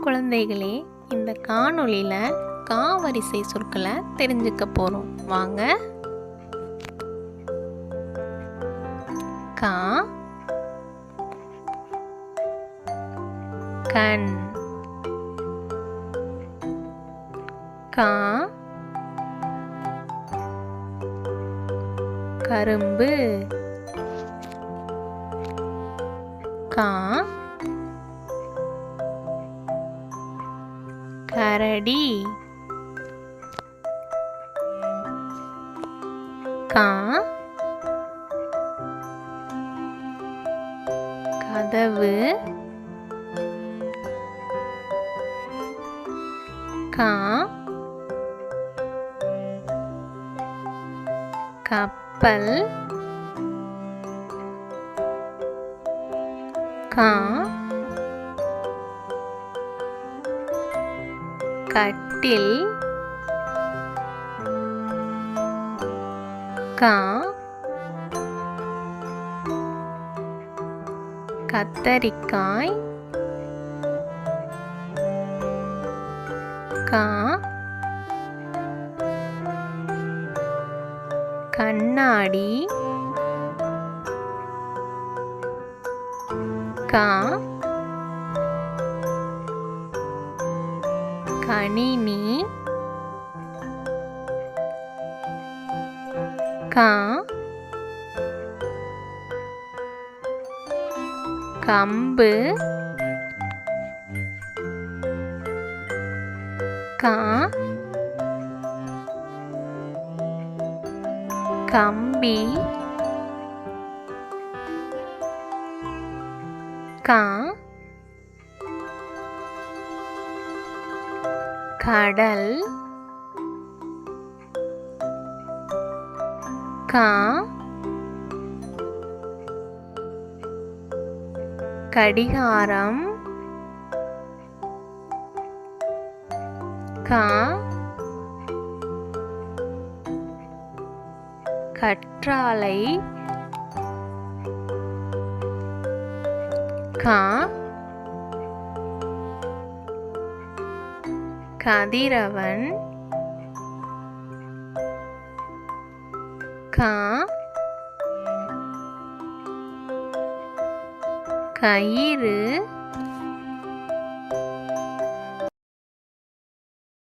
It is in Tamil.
குழந்தைகளே, இந்த காணொளியில் கா வரிசை சொற்களை தெரிஞ்சுக்க போகிறோம். வாங்க. கா, கண், கா, கரும்பு, கா, கரடி, கா, கதவு, கா, கப்பல், கா, கட்டில், கா, கத்தரிக்காய், கா, கண்ணாடி, கா, கணினி, கா, கம்பு, கா, கம்பி, கா, கடல், கா, கடிகாரம், கா, கற்றாழை, கா, கதிரவன், கா, கயிறு,